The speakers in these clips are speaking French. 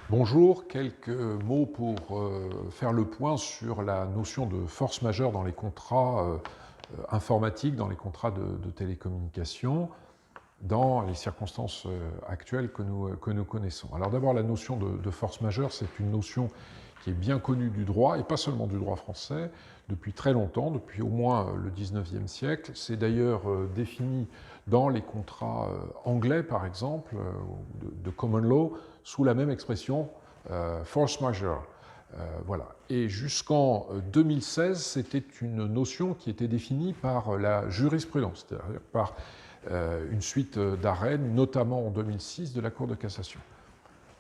Bonjour, quelques mots pour faire le point sur la notion de force majeure dans les contrats informatiques, dans les contrats de télécommunications, dans les circonstances actuelles que nous connaissons. Alors d'abord, la notion de force majeure, c'est une notion qui est bien connue du droit, et pas seulement du droit français, depuis très longtemps, depuis au moins le 19e siècle. C'est d'ailleurs défini dans les contrats anglais, par exemple, de common law, sous la même expression, force majeure. Voilà. Et jusqu'en 2016, c'était une notion qui était définie par la jurisprudence, c'est-à-dire par une suite d'arrêts, notamment en 2006, de la Cour de cassation.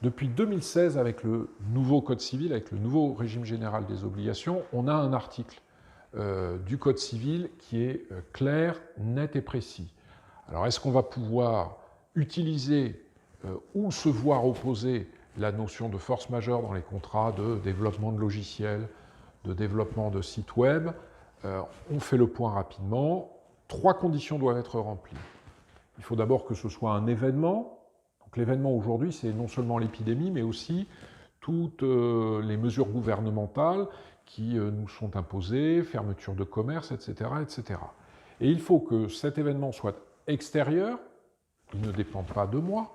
Depuis 2016, avec le nouveau Code civil, avec le nouveau régime général des obligations, on a un article du Code civil qui est clair, net et précis. Alors, est-ce qu'on va pouvoir utiliser ou se voir opposer la notion de force majeure dans les contrats de développement de logiciels, de développement de sites web? On fait le point rapidement. 3 conditions doivent être remplies. Il faut d'abord que ce soit un événement. Donc l'événement aujourd'hui, c'est non seulement l'épidémie, mais aussi toutes les mesures gouvernementales qui nous sont imposées, fermeture de commerce, etc., etc. Et il faut que cet événement soit extérieur, il ne dépend pas de moi,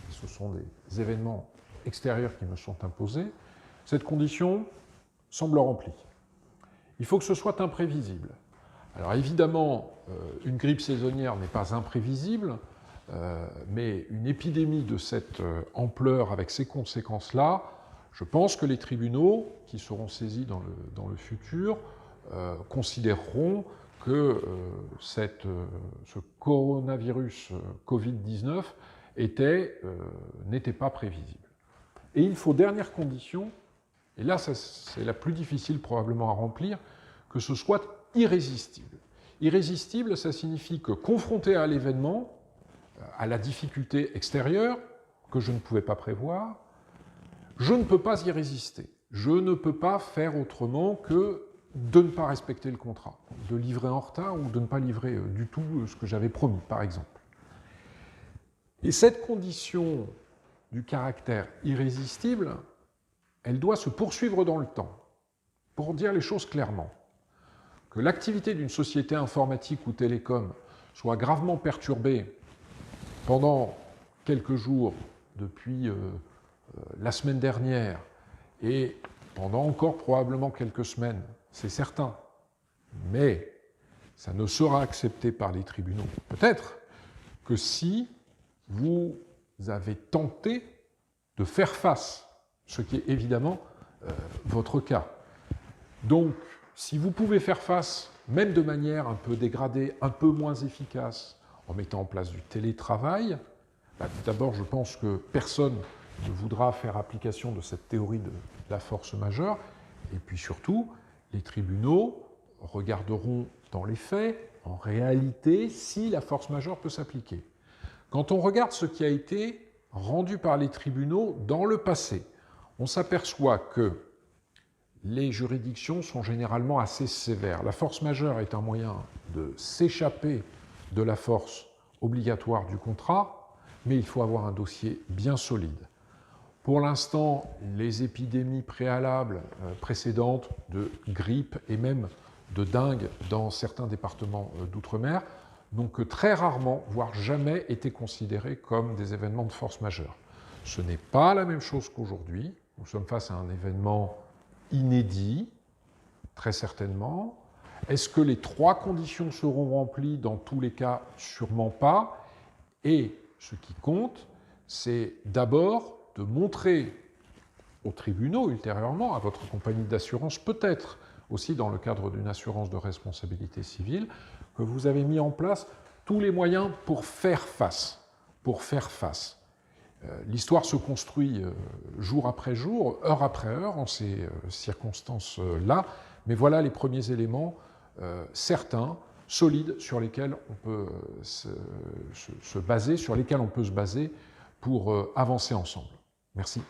ce sont des événements extérieurs qui me sont imposés. Cette condition semble remplie. Il faut que ce soit imprévisible. Alors évidemment, une grippe saisonnière n'est pas imprévisible, mais une épidémie de cette ampleur avec ces conséquences-là, je pense que les tribunaux qui seront saisis dans le futur considéreront que ce coronavirus Covid-19 n'était pas prévisible. Et il faut, dernière condition, et là c'est la plus difficile probablement à remplir, que ce soit irrésistible. Irrésistible, ça signifie que confronté à l'événement, à la difficulté extérieure, que je ne pouvais pas prévoir, je ne peux pas y résister. Je ne peux pas faire autrement que de ne pas respecter le contrat, de livrer en retard ou de ne pas livrer du tout ce que j'avais promis, par exemple. Et cette condition du caractère irrésistible, elle doit se poursuivre dans le temps. Pour dire les choses clairement, que l'activité d'une société informatique ou télécom soit gravement perturbée pendant quelques jours depuis la semaine dernière et pendant encore probablement quelques semaines, c'est certain, mais ça ne sera accepté par les tribunaux, peut-être, que si vous avez tenté de faire face, ce qui est évidemment votre cas. Donc, si vous pouvez faire face, même de manière un peu dégradée, un peu moins efficace, en mettant en place du télétravail, d'abord, je pense que personne ne voudra faire application de cette théorie de la force majeure, et puis surtout, les tribunaux regarderont dans les faits, en réalité, si la force majeure peut s'appliquer. Quand on regarde ce qui a été rendu par les tribunaux dans le passé, on s'aperçoit que les juridictions sont généralement assez sévères. La force majeure est un moyen de s'échapper de la force obligatoire du contrat, mais il faut avoir un dossier bien solide. Pour l'instant, les épidémies précédentes de grippe et même de dengue dans certains départements d'outre-mer n'ont que très rarement, voire jamais, été considérées comme des événements de force majeure. Ce n'est pas la même chose qu'aujourd'hui. Nous sommes face à un événement inédit, très certainement. Est-ce que les 3 conditions seront remplies dans tous les cas? Sûrement pas. Et ce qui compte, c'est d'abord de montrer aux tribunaux ultérieurement, à votre compagnie d'assurance, peut-être aussi dans le cadre d'une assurance de responsabilité civile, que vous avez mis en place tous les moyens pour faire face. L'histoire se construit jour après jour, heure après heure, en ces circonstances-là, mais voilà les premiers éléments certains, solides, sur lesquels on peut se baser, sur lesquels on peut se baser pour avancer ensemble. Merci.